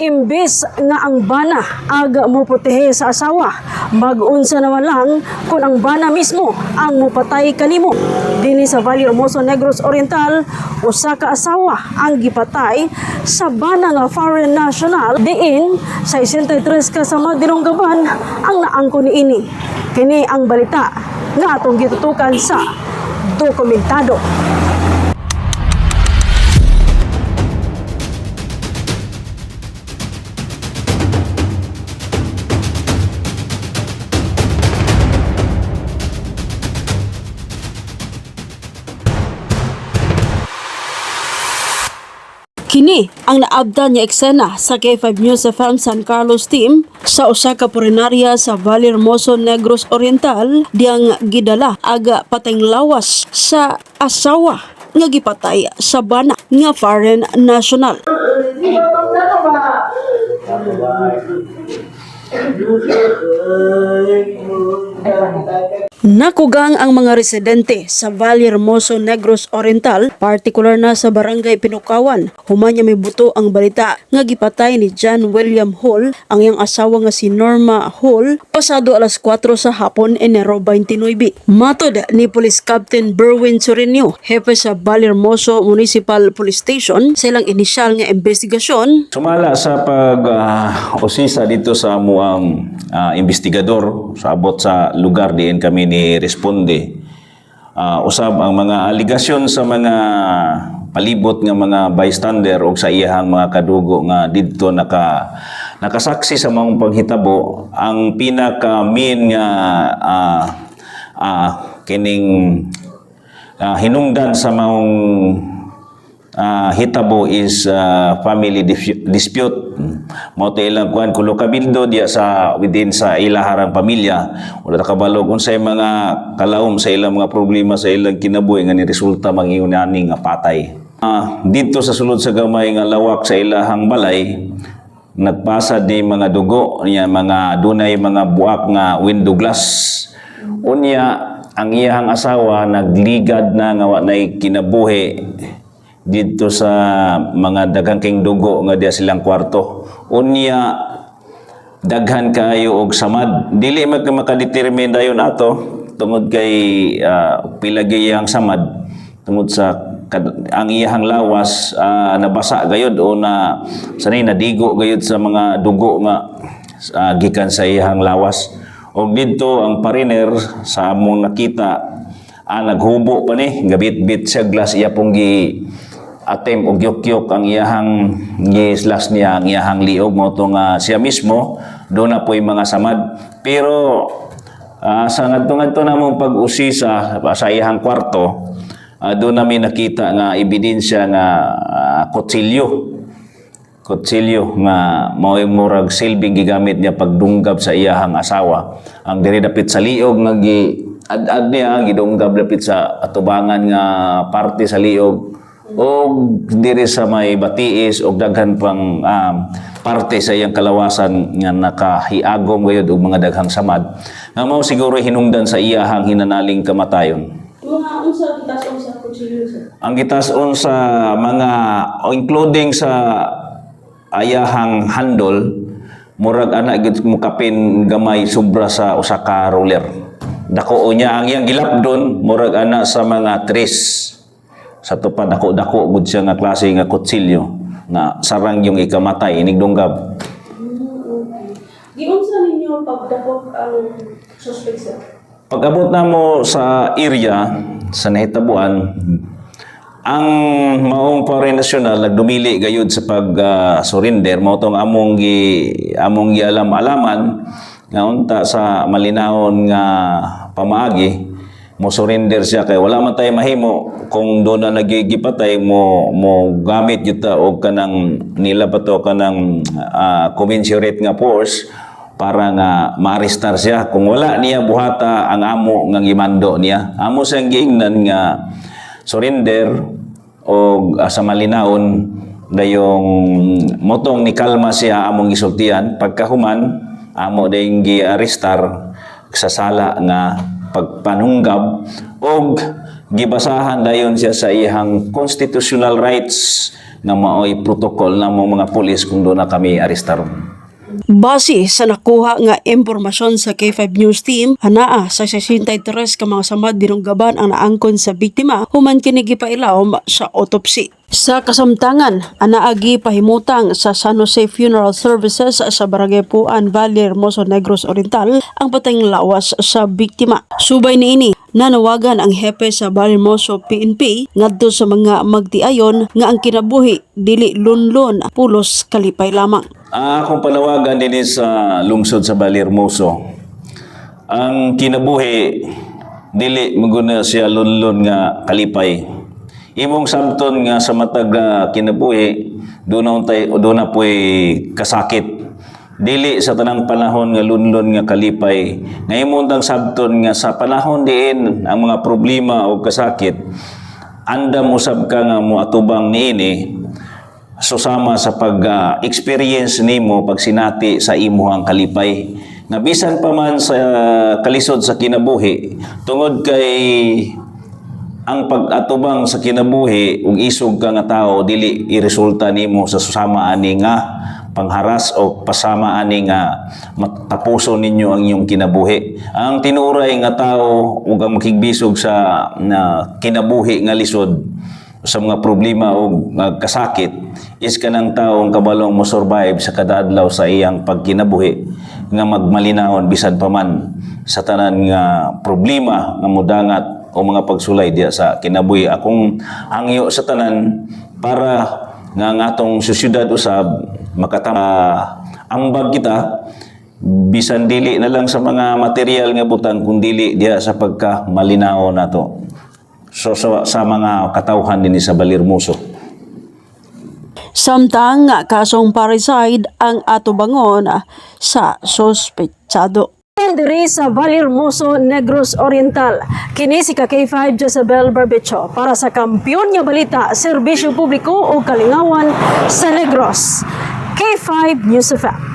Imbes nga ang bana aga mo putehe sa asawa, mag-unsa naman lang kung ang bana mismo ang mupatay kanimo. Dinhi sa Valle Hermoso, Negros Oriental, usa ka asawa ang gipatay sa bana nga foreign national diin sa 63 ka sa Madinonggaban ang naangko niini. Kini ang balita nga atong gitutukan sa dokumentado. Kini ang naabdan nga eksena sa K5 News FM San Carlos team sa usa ka purinarya sa Valle Hermoso, Negros Oriental diyang gidala aga patayng lawas sa asawa nga gipatay sa bana nga foreign national. Nakugang ang mga residente sa Valle Hermoso, Negros Oriental, partikular na sa Barangay Pinukawan. Humanya may buto ang balita nga gipatay ni John William Hall ang iyang asawa nga si Norma Hall pasado alas 4 sa hapon, Enero 29. Matod ni Police Captain Berwin Sorinio, hepe sa Valle Hermoso Municipal Police Station, sa ilang inisyal nga investigasyon. Sumala sa pag-usisa dito sa amuang investigador sa abot sa lugar diin kami ni responde. Usab ang mga aligasyon sa mga palibot nga mga bystander o sa iyahang mga kadugo nga didto nakasaksi sa mga panghitabo. Ang pinaka main nga kining hinungdan sa mga hitabo is family dispute. Mao tay ilang kuan kulo kabildo diya sa within sa ilaharang pamilya. Wala ta kabalog unsay mga kalawom sa ilang mga problema sa ilang kinabuhi nga ni resulta mangingon ani nga patay. Dito sa sulod sa gamay nga lawak sa ilahang balay, nagpasad ni mga dugo niya mga dunay mga buak nga window glass. Unya ang iyang asawa nagligad na nga wa nay kinabuhi dito sa mga daghang king dugo nga diya silang kwarto. Unya daghan kayo og samad. Dili makadetermine dayon ato tungod kay pila gayang samad tungod sa ang iyang lawas nabasa gayud o na sanay nadigo gayud sa mga dugo nga gikan sa iyang lawas. Og didto ang pariner sa among nakita naghubo pa ni gabit-bit siya glass iya pong atem og yukyok ang iyahang gislas niya ang iyahang liog mo to nga siya mismo do na po'y mga samad. Pero sa ngadto namong pag-usisa sa iyahang kwarto, do namin nakita nga ebidensya nga kutsilyo nga mao'y murag silbing gigamit niya pagdunggab sa iyahang asawa. Ang diri dapit sa liog nga ad niya gidunggab dapit sa atubangan nga parte sa liog o diri sa may batiis o daghan pang parte sa iyang kalawasan nga nakahiagom gayud og mga daghang samad nga mao siguro hinungdan sa iyahang hinanaling kamatayon. Mga unsa gitas-on sa kutsilyo sir? Ang gitas-on sa mga including sa ayahang handle murag ana gid mukapin gamay sobra sa usa ka roller. Dako niya ang iyang gilapdon murag ana sa mga tris. Sa tupad dako-dako gud siya nga klase nga kutsilyo nga sarang yung ikamatay inigdunggab. Giunsa ninyo pagdakop ang suspect sir? Pag-abot na mo sa area sa nahitabuan, ang maong foreign national nagdumili gayud sa pag-surrender mao tong among gialam-alaman nga unta sa malinawon nga pamaagi mo surrender siya kay wala man tay mahimo kung do na nagigipatay mo gamit yuta og kanang nila pa to kanang commensurate nga force para nga ma-arrestar siya kung wala niya buhata ang amo nga gimando niya. Amo siyang giingnan nga surrender o sa malinawon dayong motong ni kalma siya among gisultian pagkahuman amo dayong gi-arrestar sa sala nga pagpanunggab og gibasahan dayon siya sa iyang constitutional rights nga maoy protocol na mga pulis kung doon na kami arestar. Base sa nakuha nga impormasyon sa K5 News Team, hanaa sa 63 ka mga samad dinunggaban ang naangkon sa biktima human kini gipailawom sa autopsy. Sa kasamtangan, anaagi pahimutang sa San Jose Funeral Services sa Barangay Puan, Valle Hermoso, Negros Oriental ang patayng lawas sa biktima. Subay niini, nanawagan ang hepe sa Valle Hermoso PNP ngadto sa mga magtiayon nga ang kinabuhi dili lunlon pulos kalipay lamang. Akong panawagan din sa lungsod sa Valle Hermoso. Ang kinabuhi dili maguna siya lunlon nga kalipay. Imong samton nga sa matag kinabuhi doon na po'y kasakit. Dili sa tanang panahon nga lunlon nga kalipay. Nga imong tang sabton nga sa panahon diin ang mga problema o kasakit andam usab ka nga mo atubang niini susama sa pag-experience nimo pag sinati sa imuhang kalipay. Nga bisan pa man sa kalisod sa kinabuhi, tungod kay ang pag-atubang sa kinabuhi ug isog ka nga tao dili iresulta nimo sa susama ani nga pangharas o pasama ani nga matapuson ninyo ang inyong kinabuhi. Ang tinuray nga tao ug ang makigbisog sa kinabuhi nga lisod sa mga problema o kasakit is kanang taong kabalong mo survive sa kadadlaw sa iyang pagkinabuhi nga magmalinawon bisan pa man sa tanan nga problema nga mudangat o mga pagsulay diya sa kinabuhi. Akong hangyo sa tanan para nga atong susyudad usab ambag kita bisan dili na lang sa mga material nga butang kun dili diya sa pagka malinaw nato. So sa mga katawhan din sa Valle Hermoso. Samtang nga kasong parricide ang atubangon sa sospetsado. Diri sa Valle Hermoso, Negros Oriental, kini si K5 Jezabel Barbecho para sa Kampiyon nga Balita, Serbisyo Publiko o Kalingawan sa Negros. K5 News FM.